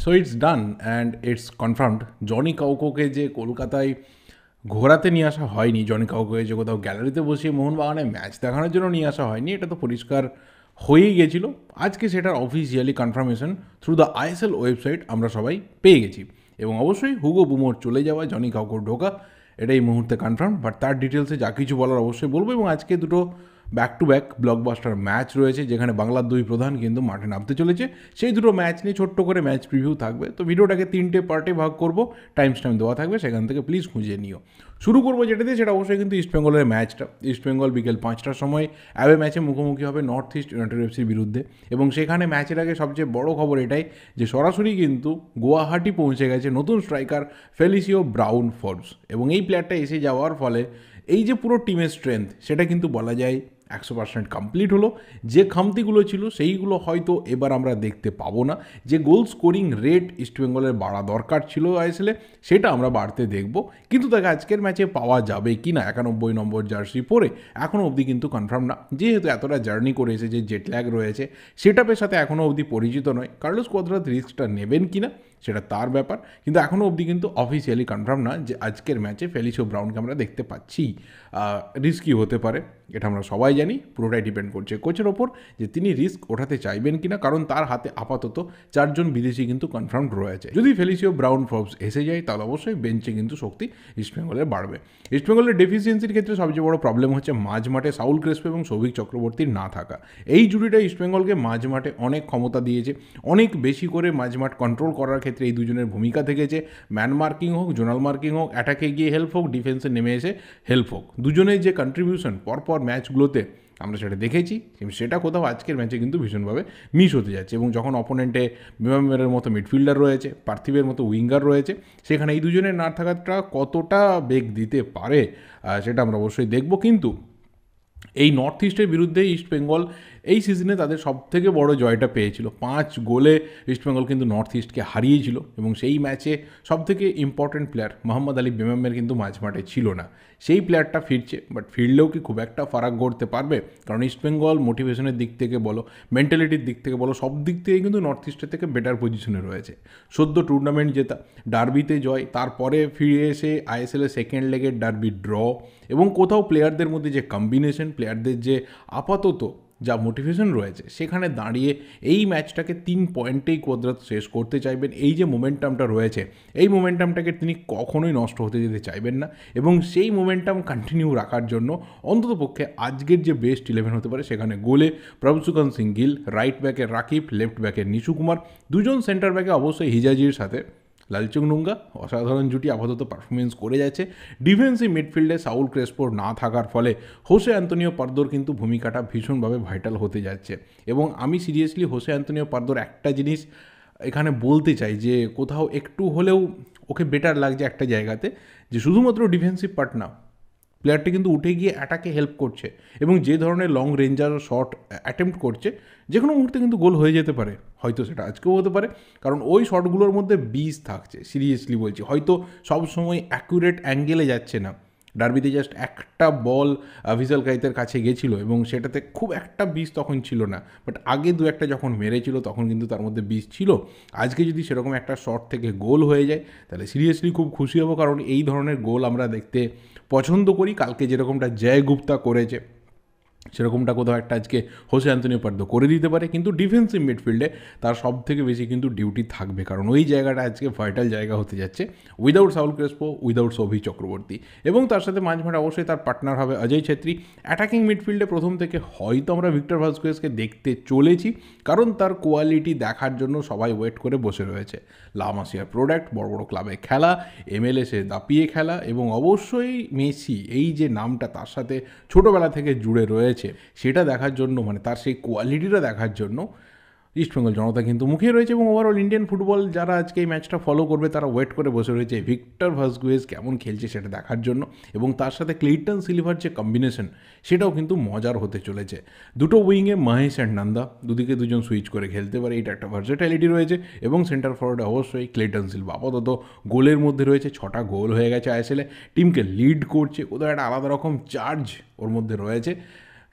So it's done and it's confirmed. Johnny কাউকোকে যে কলকাতায় ঘোরাতে নিয়ে আসা হয়নি, জনি কাউকে যে কোথাও গ্যালারিতে বসিয়ে মোহনবাগানে ম্যাচ দেখানোর জন্য নিয়ে আসা হয়নি, এটা তো পরিষ্কার হয়েই গেছিলো। আজকে সেটার officially confirmation through the ISL website আমরা সবাই পেয়ে গেছি, এবং অবশ্যই হুগো বুমোর চলে যাওয়া, জনি কাউকোর ঢোকা, এটা এই মুহূর্তে কনফার্ম। বাট তার ডিটেলসে যা কিছু বলার অবশ্যই বলবো। এবং আজকে দুটো back to back blockbuster match রয়েছে, যেখানে বাংলার দুই প্রধান কিন্তু মাঠে নামতে চলেছে। সেই দুটো ম্যাচ নিয়ে ছোট্ট করে ম্যাচ প্রিভিউ থাকবে। তো ভিডিওটাকে 3টে পার্টে ভাগ করব, টাইম দেওয়া থাকবে, সেখান থেকে প্লিজ খুঁজে নিও। শুরু করবো যেটা দিয়ে, সেটা অবশ্যই কিন্তু ইস্টবেঙ্গলের ম্যাচটা। ইস্টবেঙ্গল বিকেল 5টার সময় অ্যাওয়ে ম্যাচে মুখোমুখি হবে নর্থ ইস্ট ইউনাইটেড এফসির বিরুদ্ধে। এবং সেখানে ম্যাচের আগে সবচেয়ে বড় খবর এটাই যে সরাসরি কিন্তু গুয়াহাটি পৌঁছে গেছে নতুন স্ট্রাইকার ফেলিসিও ব্রাউন ফোর্বস। এবং এই প্লেয়ারটা এসে যাওয়ার ফলে এই যে পুরো টিমের স্ট্রেংথ, সেটা কিন্তু বলা যায় 100% কমপ্লিট হলো। যে খামতিগুলো ছিল সেইগুলো হয়তো এবার আমরা দেখতে পাবো না। যে গোল স্কোরিং রেট ইস্টবেঙ্গলের বাড়া দরকার ছিল আইএসএলে, সেটা আমরা বাড়তে দেখব। কিন্তু তাকে আজকের ম্যাচে পাওয়া যাবে কি না 91 নম্বর জার্সি পরে, এখনও অবধি কিন্তু কনফার্ম না। যেহেতু এতটা জার্নি করে এসেছে, জেট ল্যাগ রয়েছে, সেটাপের সাথে এখনও অবধি পরিচিত নয়। কার্লোস কোয়াদ্রাস রিস্কটা নেবেন কি না সেটা তার ব্যাপার, কিন্তু এখনও অবধি কিন্তু অফিসিয়ালি কনফার্ম না যে আজকের ম্যাচে ফেলিসিও ব্রাউনকে আমরা দেখতে পাচ্ছি। রিস্কি হতে পারে, এটা আমরা সবাই জানি। পুরোটাই ডিপেন্ড করছে কোচের ওপর যে তিনি রিস্ক ওঠাতে চাইবেন কিনা, কারণ তার হাতে আপাতত 4জন বিদেশি কিন্তু কনফার্মড রয়েছে। যদি ফেলিসিও ব্রাউন ফোর্বস এসে যায়, তাহলে অবশ্যই বেঞ্চে কিন্তু শক্তি ইস্টবেঙ্গলের বাড়বে। ইস্টবেঙ্গলের ডেফিসিয়েন্সির ক্ষেত্রে সবচেয়ে বড় প্রবলেম হচ্ছে মাঝ মাঠে সাউল ক্রেসপো এবং সৌভিক চক্রবর্তীর না থাকা। এই জুটিটা ইস্টবেঙ্গলকে মাঝ মাঠে অনেক ক্ষমতা দিয়েছে, অনেক বেশি করে মাঝ মাঠ কন্ট্রোল করার ক্ষেত্রে এই দুজনের ভূমিকা থেকেছে। ম্যান মার্কিং হোক, জোনাল মার্কিং হোক, অ্যাটাকে গিয়ে হেল্প হোক, ডিফেন্সে নেমে এসে হেল্প হোক, দুজনের যে কন্ট্রিবিউশন পরপর ম্যাচগুলোতে আমরা সেটা দেখেছি, সেটা কোথাও আজকের ম্যাচে কিন্তু ভীষণভাবে মিস হতে যাচ্ছে। এবং যখন অপোনেন্টে বিমামের মতো মিডফিল্ডার রয়েছে, পার্থিবের মতো উইঙ্গার রয়েছে, সেখানে এই দুজনের না থাকাটা কতটা বেগ দিতে পারে সেটা আমরা অবশ্যই দেখব। কিন্তু এই নর্থ ইস্টের বিরুদ্ধে ইস্টবেঙ্গল এই সিজনে তাদের সবথেকে বড় জয়টা পেয়েছিল। 5 গোলে ইস্টবেঙ্গল কিন্তু নর্থ ইস্টকে হারিয়েছিল। এবং সেই ম্যাচে সবথেকে ইম্পর্টেন্ট প্লেয়ার মোহাম্মদ আলী বেমামের কিন্তু মাঝ মাঠে ছিল না। সেই প্লেয়ারটা ফিরছে, বাট ফিরলেও কি খুব একটা ফারাক করতে পারবে? কারণ ইস্টবেঙ্গল মোটিভেশনের দিক থেকে বলো, মেন্টালিটির দিক থেকে বলো, সব দিক থেকে কিন্তু নর্থ ইস্টের থেকে বেটার পজিশনে রয়েছে। সদ্য টুর্নামেন্ট জেতা, ডার্বিতে জয়, তারপরে ফিরে এসে আইএসএলের সেকেন্ড লেগের ডার্বি ড্র, এবং কোথাও প্লেয়ারদের মধ্যে যে কম্বিনেশন, প্লেয়ারদের যে আপাতত যা মোটিভেশন রয়েছে, সেখানে দাঁড়িয়ে এই ম্যাচটাকে 3 পয়েন্টেই কোয়াদ্রাত শেষ করতে চাইবেন। এই যে মোমেন্টামটা রয়েছে, এই মোমেন্টামটাকে তিনি কখনোই নষ্ট হতে যেতে চাইবেন না। এবং সেই মোমেন্টাম কন্টিনিউ রাখার জন্য অন্ততপক্ষে আজকের যে বেস্ট 11 হতে পারে, সেখানে গোলে প্রভসুকান সিং গিল, রাইট ব্যাকে রাকিব, লেফট ব্যাকে নিশু কুমার, দুজন সেন্টার ব্যাকে অবশ্যই হিজাজির সাথে লালচুং নুঙ্গা, অসাধারণ জুটি আপাতত পারফরমেন্স করে যাচ্ছে। ডিফেন্সিভ মিডফিল্ডে সাউল ক্রেসপোর না থাকার ফলে হোসে অ্যান্তোনিও পার্দোর কিন্তু ভূমিকাটা ভীষণভাবে ভাইটাল হতে যাচ্ছে। এবং আমি সিরিয়াসলি হোসে অ্যান্তোনিও পার্দোর একটা জিনিস এখানে বলতে চাই, যে কোথাও একটু হলেও ওকে বেটার লাগছে একটা জায়গাতে, যে শুধুমাত্র ডিফেন্সিভ পার্ট না, প্লেয়ারটি কিন্তু উঠে গিয়ে অ্যাটাকে হেল্প করছে। এবং যে ধরনের লং রেঞ্জার শট অ্যাটেম্প্ট করছে, যে কোনো মুহূর্তে কিন্তু গোল হয়ে যেতে পারে। হয়তো সেটা আজকেও হতে পারে, কারণ ওই শটগুলোর মধ্যে বিষ থাকছে। সিরিয়াসলি বলছি, হয়তো সবসময় অ্যাকুরেট অ্যাঙ্গেলে যাচ্ছে না। ডার্বিতে জাস্ট একটা বল ভিজাল কাইতের কাছে গেছিলো, এবং সেটাতে খুব একটা বিষ তখন ছিল না। বাট আগে দু একটা যখন মেরেছিল, তখন কিন্তু তার মধ্যে বিষ ছিল। আজকে যদি সেরকম একটা শট থেকে গোল হয়ে যায়, তাহলে সিরিয়াসলি খুব খুশি হব, কারণ এই ধরনের গোল আমরা দেখতে পছন্দ করি। কালকে যেরকমটা জয় গুপ্তা করেছে, সেরকমটা কোথাও একটা আজকে হোসে অ্যান্তোনিও পার্দো করে দিতে পারে। কিন্তু ডিফেন্সিভ মিডফিল্ডে তার সব থেকে বেশি কিন্তু ডিউটি থাকবে, কারণ ওই জায়গাটা আজকে ভাইটাল জায়গা হতে যাচ্ছে, without Saul Crespo, without Souvik Chakraborty. এবং তার সাথে মাঝ মাঠে অবশ্যই তার পার্টনার হবে অজয় ছেত্রী। অ্যাটাকিং মিডফিল্ডে প্রথম থেকে হয়তো আমরা ভিক্টর ভাস্কুয়েজকে দেখতে চলেছি, কারণ তার কোয়ালিটি দেখার জন্য সবাই ওয়েট করে বসে রয়েছে। লা মাসিয়ার প্রোডাক্ট, বড় বড় ক্লাবে খেলা, এমএলএসে দাপিয়ে খেলা, এবং অবশ্যই মেসি এই যে নামটা তার সাথে ছোটোবেলা থেকে জুড়ে রয়েছে, সেটা দেখার জন্য, মানে তার সেই কোয়ালিটিটা দেখার জন্য ইস্টবেঙ্গল জনতা কিন্তু মুখিয়ে রয়েছে। এবং ওভারঅল ইন্ডিয়ান ফুটবল যারা আজকে এই ম্যাচটা ফলো করবে, তারা ওয়েট করে বসে রয়েছে ভিক্টর ভাস্কুয়েজ কেমন খেলছে সেটা দেখার জন্য। এবং তার সাথে ক্লেইটন সিলভার যে কম্বিনেশন, সেটাও কিন্তু মজার হতে চলেছে। দুটো উইংয়ে মহেশ অ্যান্ড নন্দা, দুদিকে দুজন সুইচ করে খেলতে পারে, এটা একটা ভার্সেটাইলিটি রয়েছে। এবং সেন্টার ফরওয়ার্ডে অবশ্যই ক্লেইটন সিলভা আপাতত গোলের মধ্যে রয়েছে, 6টা গোল হয়ে গেছে আইএসএলে, টিমকে লিড করছে, কোথাও একটা আলাদা রকম চার্জ ওর মধ্যে রয়েছে।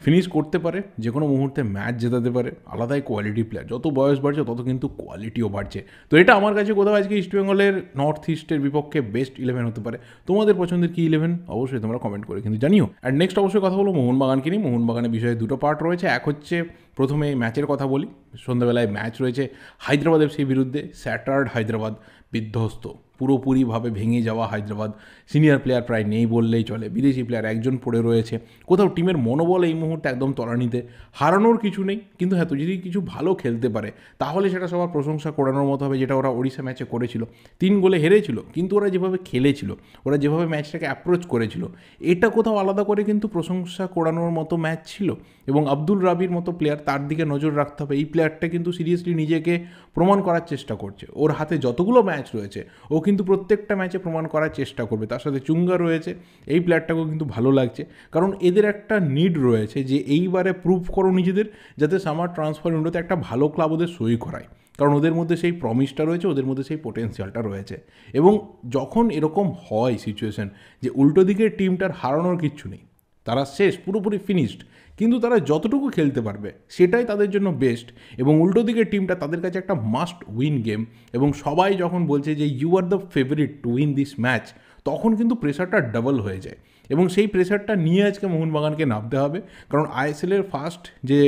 ফিনিশ করতে পারে, যে কোনো মুহূর্তে ম্যাচ জেতাতে পারে, আলাদাই কোয়ালিটি প্লেয়ার। যত বয়স বাড়ছে তত কিন্তু কোয়ালিটিও বাড়ছে। তো এটা আমার কাছে কোথাও আজকে ইস্টবেঙ্গলের নর্থ ইস্টের বিপক্ষে বেস্ট 11 হতে পারে। তোমাদের পছন্দের কি 11 অবশ্যই তোমরা কমেন্ট করে কিন্তু জানিও। আর নেক্সট অবশ্যই কথা বলবো মোহনবাগানকে নিয়ে। মোহনবাগানের বিষয়ে দুটো পার্ট রয়েছে। এক হচ্ছে প্রথমে ম্যাচের কথা বলি। সন্ধ্যাবেলায় ম্যাচ রয়েছে হায়দ্রাবাদ এফসির বিরুদ্ধে। স্যাটার্ড হায়দ্রাবাদ বিধ্বস্ত, পুরোপুরিভাবে ভেঙে যাওয়া হায়দ্রাবাদ। সিনিয়র প্লেয়ার প্রায় নেই বললেই চলে, বিদেশি প্লেয়ার একজন পড়ে রয়েছে। কোথাও টিমের মনোবল এই মুহূর্তে একদম তলানিতে। হারানোর কিছু নেই, কিন্তু হ্যাঁ, তো যদি কিছু ভালো খেলতে পারে তাহলে সেটা সবার প্রশংসা করানোর মতো হবে, যেটা ওরা ওড়িশা ম্যাচে করেছিল। 3 গোলে হেরেছিল, কিন্তু ওরা যেভাবে খেলেছিল, ওরা যেভাবে ম্যাচটাকে অ্যাপ্রোচ করেছিল, এটা কোথাও আলাদা করে কিন্তু প্রশংসা করানোর মতো ম্যাচ ছিল। এবং আব্দুল রাবির মতো প্লেয়ার, তার দিকে নজর রাখতে হবে। এই প্লেয়ারটা কিন্তু সিরিয়াসলি নিজেকে প্রমাণ করার চেষ্টা করছে। ওর হাতে যতগুলো ম্যাচ রয়েছে ও কিন্তু প্রত্যেকটা ম্যাচে প্রমাণ করার চেষ্টা করবে। তার সাথে চুঙ্গা রয়েছে, এই প্লেয়ারটাকেও কিন্তু ভালো লাগছে, কারণ এদের একটা নিড রয়েছে যে এইবারে প্রুভ করো নিজেদের, যাতে সামার ট্রান্সফার উইন্ডোতে একটা ভালো ক্লাব ওদের সই করায়। কারণ ওদের মধ্যে সেই প্রমিসটা রয়েছে, ওদের মধ্যে সেই পোটেন্সিয়ালটা রয়েছে। এবং যখন এরকম হয় সিচুয়েশন যে উল্টো দিকের টিমটার হারানোর কিচ্ছু নেই, তারা শেষ, পুরোপুরি ফিনিশড, কিন্তু তারা যতটুকু খেলতে পারবে সেটাই তাদের জন্য বেস্ট। এবং উল্টো দিকের টিমটা তাদের কাছে একটা মাস্ট উইন গেম, এবং সবাই যখন বলছে যে you are the favourite to win this match, তখন কিন্তু প্রেশারটা ডাবল হয়ে যায়। এবং সেই প্রেশারটা নিয়ে আজকে মোহনবাগানকে নামতে হবে। কারণ আইএসএলের ফার্স্ট যে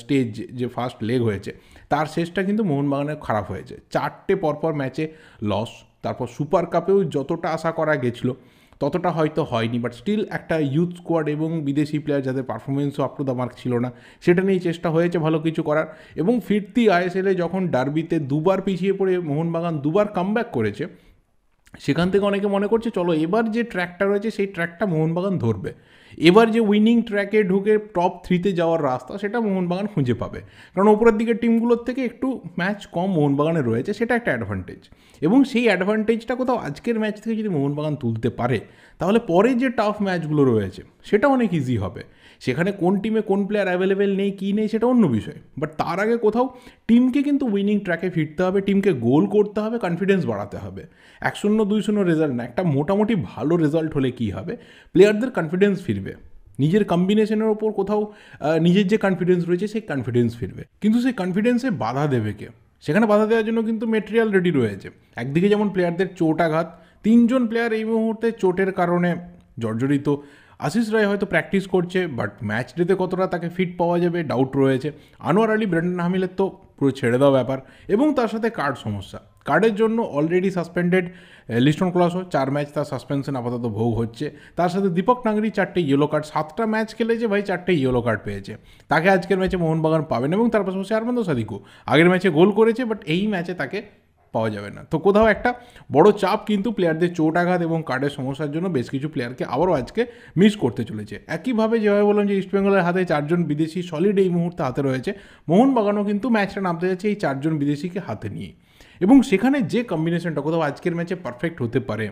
স্টেজ, যে ফার্স্ট লেগ হয়েছে, তার শেষটা কিন্তু মোহনবাগানের খারাপ হয়েছে। 4টে পরপর ম্যাচে লস। তারপর সুপার কাপেও যতটা আশা করা গেছিলো ততটা হয়তো হয়নি, বাট স্টিল একটা ইউথ স্কোয়াড এবং বিদেশি প্লেয়ার যাদের পারফরমেন্সও আপ টু দ্য মার্ক ছিল না, সেটা নিয়েই চেষ্টা হয়েছে ভালো কিছু করার। এবং ফিরতি আইএসএলে যখন ডার্বিতে 2বার পিছিয়ে পড়ে মোহনবাগান 2বার কামব্যাক করেছে, সেখান থেকে অনেকে মনে করছে চলো এবার যে ট্র্যাকটা রয়েছে সেই ট্র্যাকটা মোহনবাগান ধরবে। এবার যে উইনিং ট্র্যাকে ঢুকে টপ 3-তে যাওয়ার রাস্তা, সেটা মোহনবাগান খুঁজে পাবে। কারণ ওপরের দিকের টিমগুলোর থেকে একটু ম্যাচ কম মোহনবাগানে রয়েছে, সেটা একটা অ্যাডভান্টেজ। এবং সেই অ্যাডভান্টেজটা কোথাও আজকের ম্যাচ থেকে যদি মোহনবাগান তুলতে পারে, তাহলে পরে যে টাফ ম্যাচগুলো রয়েছে সেটা অনেক ইজি হবে। সেখানে কোন টিমে কোন প্লেয়ার অ্যাভেলেবেল নেই কী নেই সেটা অন্য বিষয়, বাট তার আগে কোথাও টিমকে কিন্তু উইনিং ট্র্যাকে ফিরতে হবে, টিমকে গোল করতে হবে, কনফিডেন্স বাড়াতে হবে। 1-0 2-0 রেজাল্ট না, একটা মোটামুটি ভালো রেজাল্ট হলে কী হবে, প্লেয়ারদের কনফিডেন্স ফিরবে, নিজের কম্বিনেশনের ওপর কোথাও নিজের যে কনফিডেন্স রয়েছে সেই কনফিডেন্স ফিরবে। কিন্তু সেই কনফিডেন্সে বাধা দেবে কে? সেখানে বাধা দেওয়ার জন্য কিন্তু মেটেরিয়াল রেডি রয়েছে। একদিকে যেমন প্লেয়ারদের চোটাঘাত, 3 জন প্লেয়ার এই মুহূর্তে চোটের কারণে জর্জরিত। আশিস রায় হয়তো প্র্যাকটিস করছে, বাট ম্যাচ ডেতে কতটা তাকে ফিট পাওয়া যাবে ডাউট রয়েছে। আনোয়ার আলী, ব্রেন্ডন হামিলের তো পুরো ছেড়ে দেওয়া ব্যাপার। এবং তার সাথে কার্ড সমস্যা, কার্ডের জন্য অলরেডি সাসপেন্ডেড লিস্টন ক্লাসও 4 ম্যাচ তার সাসপেনশন আপাতত ভোগ হচ্ছে। তার সাথে Dipak Nagari 4টে yellow card, 7টা match খেলেছে ভাই, 4টে ইয়েলো কার্ড পেয়েছে। তাকে আজকের ম্যাচে মোহনবাগান পাবেন। এবং তার পাশাপাশি আরমান্দ সাদিকও আগের ম্যাচে গোল করেছে, বাট এই ম্যাচে তাকে পাওয়া যাবে না। তো কোথাও একটা বড় চাপ কিন্তু প্লেয়ারদের চোটাঘাত এবং কার্ডের সমস্যার জন্য বেশ কিছু প্লেয়ারকে আবারও আজকে মিস করতে চলেছে। একইভাবে যেভাবে বললাম যে ইস্টবেঙ্গলের হাতে 4 জন বিদেশি সলিড এই মুহূর্তে হাতে রয়েছে, মোহনবাগানও কিন্তু ম্যাচটা নামতে যাচ্ছে এই 4 জন বিদেশিকে হাতে নিয়ে। এবং সেখানে যে কম্বিনেশনটা কোথাও আজকের ম্যাচে পারফেক্ট হতে পারে,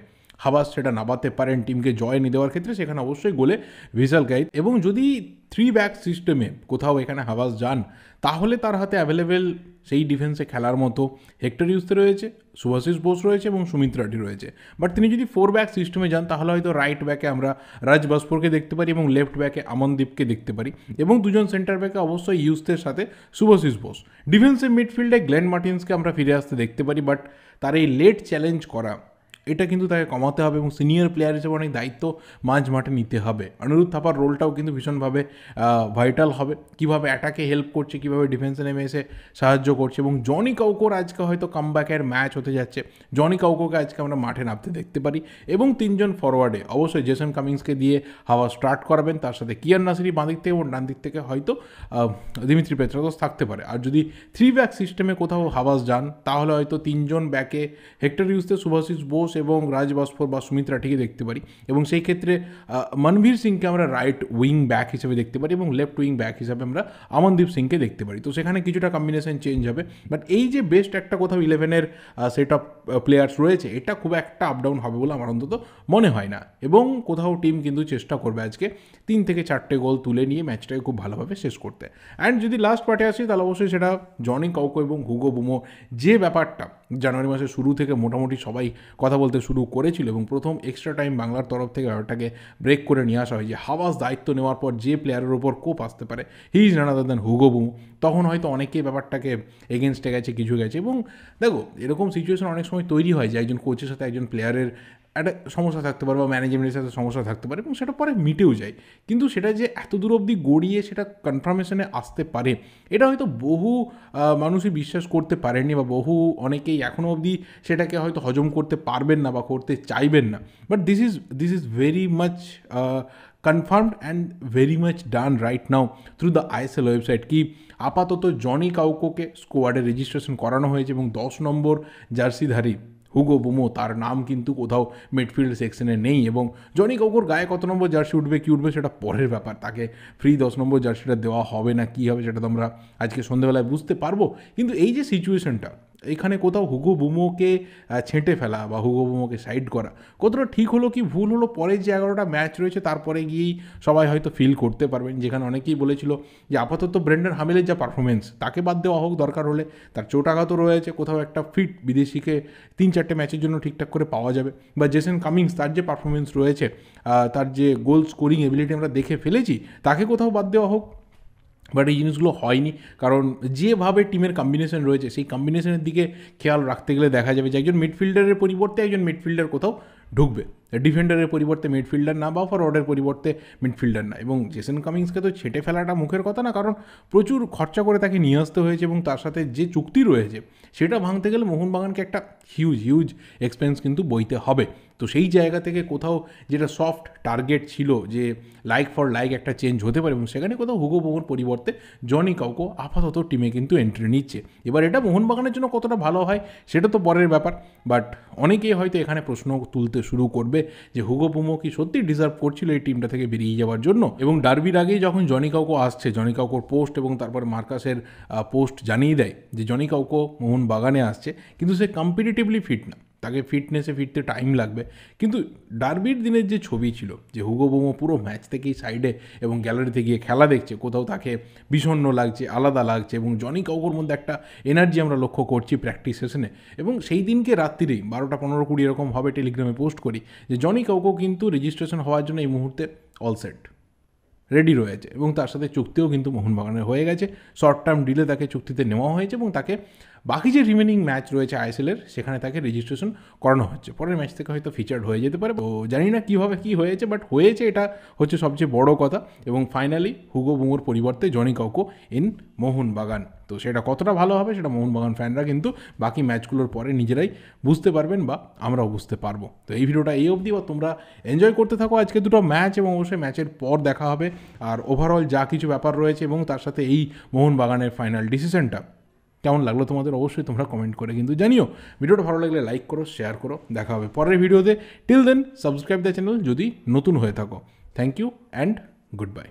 হাবাস সেটা নামাতে পারেন টিমকে জয় নিয়ে দেওয়ার ক্ষেত্রে, সেখানে অবশ্যই গোলে ভিসাল গাইড। এবং যদি 3 ব্যাক সিস্টেমে কোথাও এখানে হাবাস যান, তাহলে তার হাতে অ্যাভেলেবেল সেই ডিফেন্সে খেলার মতো হেক্টর ইউসে রয়েছে, শুভাশিস বোস রয়েছে এবং সুমিত রাঠি রয়েছে। বাট তিনি যদি 4 ব্যাক সিস্টেমে যান, তাহলে হয়তো রাইট ব্যাকে আমরা রাজ বাসপুরকে দেখতে পারি এবং লেফট ব্যাকে আমনদীপকে দেখতে পারি, এবং 2 জন সেন্টার ব্যাকে অবশ্যই ইউসের সাথে শুভাশিস বোস। ডিফেন্সিভ মিডফিল্ডে গ্লেন মার্টিন্সকে আমরা ফিরে আসতে দেখতে পারি, বাট তার এই লেট চ্যালেঞ্জ করা, এটা কিন্তু তাকে কমাতে হবে এবং সিনিয়র প্লেয়ার হিসেবে অনেক দায়িত্ব মাঝ মাঠে নিতে হবে। অনিরুদ্ধ থাপার রোলটাও কিন্তু ভীষণভাবে ভাইটাল হবে, কীভাবে অ্যাটাকে হেল্প করছে, কীভাবে ডিফেন্সে নেমে এসে সাহায্য করছে। এবং জনি কাউকোর আজকে হয়তো কামব্যাকের ম্যাচ হতে যাচ্ছে, জনি কাউকোকে আজকে আমরা মাঠে নামতে দেখতে পারি। এবং 3 জন ফরওয়ার্ডে অবশ্যই জেসন কামিংসকে দিয়ে হাওয়া স্টার্ট করাবেন, তার সাথে কিয়ান নাসিরি বাঁ দিক থেকে এবং ডান দিক থেকে হয়তো দিমিত্রি পেত্রাদোস থাকতে পারে। আর যদি 3 ব্যাক সিস্টেমে কোথাও হাওয়াস যান, তাহলে হয়তো 3 জন ব্যাকে হেক্টর ইউসে, শুভাশিস বোস এবং রাজ বাসপুর বা সুমিত রাঠিকে দেখতে পারি। এবং সেই ক্ষেত্রে মনভীর সিংকে আমরা রাইট উইং ব্যাক হিসেবে দেখতে পারি এবং লেফট উইং ব্যাক হিসেবে আমরা আমনদীপ সিংকে দেখতে পারি। তো সেখানে কিছুটা কম্বিনেশন চেঞ্জ হবে, বাট এই যে বেস্ট একটা কোথাও 11-এর সেট অফ প্লেয়ার্স রয়েছে, এটা খুব একটা আপ ডাউন হবে বলে আমার অন্তত মনে হয় না। এবং কোথাও টিম কিন্তু চেষ্টা করবে আজকে 3 থেকে 4টে গোল তুলে নিয়ে ম্যাচটাকে খুব ভালোভাবে শেষ করতে। অ্যান্ড যদি লাস্ট পার্টে আসি, তাহলে অবশ্যই সেটা জনি কাউকো এবং হুগো বুমো যে ব্যাপারটা জানুয়ারি মাসের শুরু থেকে মোটামুটি সবাই কথা বলতে বলতে শুরু করেছিল এবং প্রথম এক্সট্রা টাইম বাংলার তরফ থেকে ব্যাপারটাকে ব্রেক করে নিয়ে আসা হয় যে হাওয়াস দায়িত্ব নেওয়ার পর যে প্লেয়ারের ওপর কোপ আসতে পারে he is none other than Hugo বুমো। তখন হয়তো অনেকেই ব্যাপারটাকে এগেনস্টে গেছে, কিছু গেছে, এবং দেখো এরকম সিচুয়েশন অনেক সময় তৈরি হয় যে একজন কোচের সাথে একজন প্লেয়ারের একটা সমস্যা থাকতে পারে বা ম্যানেজমেন্টের সাথে সমস্যা থাকতে পারে এবং সেটা পরে মিটেও যায়, কিন্তু সেটা যে এত দূর অবধি গড়িয়ে সেটা কনফার্মেশনে আসতে পারে এটা হয়তো বহু মানুষই বিশ্বাস করতে পারেননি বা অনেকেই এখনও অবধি সেটাকে হয়তো হজম করতে পারবেন না বা করতে চাইবেন না। But this is very much confirmed and very much done right now through the ISL website কি আপাতত জনি কাউকোকে স্কোয়াডে রেজিস্ট্রেশন করানো হয়েছে এবং 10 নম্বর জার্সিধারী হুগো বুমো তার নাম কিন্তু কোথাও মিডফিল্ড সেকশনে নেই। এবং জনি কাউকোর গায়ে কত নম্বর জার্সি উঠবে কি উঠবে সেটা পরের ব্যাপার, তাকে ফ্রি 10 নম্বর জার্সিটা দেওয়া হবে না কী হবে সেটা তো আমরা আজকে সন্ধ্যেবেলায় বুঝতে পারবো। কিন্তু এই যে সিচুয়েশনটা এখানে কোথাও হুগো বুমোকে ছেঁটে ফেলা বা হুগো বুমোকে সাইড করা কতটা ঠিক হলো কি ভুল হলো পরের যে 11টা ম্যাচ রয়েছে তারপরে গিয়েই সবাই হয়তো ফিল করতে পারবেন। যেখানে অনেকেই বলেছিল যে আপাতত ব্রেন্ডন হামেলের যা পারফরমেন্স তাকে বাদ দেওয়া হোক দরকার হলে, তার চোট আঘাতও রয়েছে, কোথাও একটা ফিট বিদেশিকে 3-4টে ম্যাচের জন্য ঠিকঠাক করে পাওয়া যাবে, বা জেসন কামিংস তার যে পারফরমেন্স রয়েছে তার যে গোল স্কোরিং এবিলিটি আমরা দেখে ফেলেছি তাকে কোথাও বাদ দেওয়া হোক। বাট এই জিনিসগুলো হয়নি, কারণ যেভাবে টিমের কম্বিনেশন রয়েছে সেই কম্বিনেশনের দিকে খেয়াল রাখতে গেলে দেখা যাবে যে একজন মিডফিল্ডারের পরিবর্তে একজন মিডফিল্ডার কোথাও ঢুকবে, ডিফেন্ডারের পরিবর্তে মিডফিল্ডার না বা ফরওয়ার্ডের পরিবর্তে মিডফিল্ডার না। এবং জেসন কামিংসকে তো ছেটে ফেলাটা মুখের কথা না, কারণ প্রচুর খরচা করে তাকে নিয়ে আসতে হয়েছে এবং তার সাথে যে চুক্তি রয়েছে সেটা ভাঙতে গেলে মোহনবাগানকে একটা হিউজ এক্সপেন্স কিন্তু বইতে হবে। তো সেই জায়গা থেকে কোথাও যেটা সফট টার্গেট ছিল যে লাইক ফর লাইক একটা চেঞ্জ হতে পারে এবং সেখানে কোথাও হুগো বুমোর পরিবর্তে জনি কাউকো আপাতত টিমে কিন্তু এন্ট্রি নিচ্ছে। এবার এটা মোহনবাগানের জন্য কতটা ভালো হয় সেটা তো পরের ব্যাপার, বাট অনেকেই হয়তো এখানে প্রশ্ন তুলতে শুরু করবে যে হুগো বুমো কি সত্যি ডিজার্ভ করছিল এই টিমটা থেকে বেরিয়ে যাওয়ার জন্য। এবং ডার্বির আগেই যখন জনি কাউকো আসছে, জনি কাউকোর পোস্ট এবং তারপর মার্কাসের পোস্ট জানিয়ে দেয় যে জনি কাউকো মোহনবাগানে আসছে, কিন্তু সে কম্পিটিটিভলি ফিট না, তাকে ফিটনেসে ফিরতে টাইম লাগবে। কিন্তু ডার্বির দিনের যে ছবি ছিল যে হুগো বুমো পুরো ম্যাচ থেকেই সাইডে এবং গ্যালারিতে গিয়ে খেলা দেখছে, কোথাও তাকে বিষণ্ণ লাগছে, আলাদা লাগছে, এবং জনি কাউকোর মধ্যে একটা এনার্জি আমরা লক্ষ্য করছি প্র্যাকটিস সেশনে। এবং সেই দিনকে রাত্রিরেই 12টা 15-20 এরকম হবে টেলিগ্রামে পোস্ট করি যে জনি কাউকো কিন্তু রেজিস্ট্রেশন হওয়ার জন্য এই মুহূর্তে অল সেট রেডি রয়েছে এবং তার সাথে চুক্তিও কিন্তু মোহনবাগানের হয়ে গেছে। শর্ট টার্ম ডিলে তাকে চুক্তিতে নেওয়া হয়েছে এবং তাকে বাকি যে রিমেনিং ম্যাচ রয়েছে আইএসএলের সেখানে তাকে রেজিস্ট্রেশন করানো হচ্ছে। পরের ম্যাচ থেকে হয়তো ফিচার্ড হয়ে যেতে পারে, তো জানি না কীভাবে কী হয়েছে, বাট হয়েছে, এটা হচ্ছে সবচেয়ে বড় কথা। এবং ফাইনালি হুগো বুমোর পরিবর্তে জনি কাউকো ইন মোহনবাগান। তো সেটা কতটা ভালো হবে সেটা মোহনবাগান ফ্যানরা কিন্তু বাকি ম্যাচগুলোর পরে নিজেরাই বুঝতে পারবেন বা আমরাও বুঝতে পারবো। তো এই ভিডিওটা এই অবধি, বা তোমরা এনজয় করতে থাকো আজকে দুটো ম্যাচ এবং অবশ্যই ম্যাচের পর দেখা হবে আর ওভারঅল যা কিছু ব্যাপার রয়েছে এবং তার সাথে এই মোহনবাগানের ফাইনাল ডিসিশনটা কেমন লাগলো তোমাদের অবশ্যই তোমরা কমেন্ট করে কিন্তু জানিও। ভিডিওটা ভালো লাগলে লাইক করো, শেয়ার করো, দেখা হবে পরের ভিডিওতে। Till then subscribe the channel যদি নতুন হয়ে থাকো। Thank you and good by.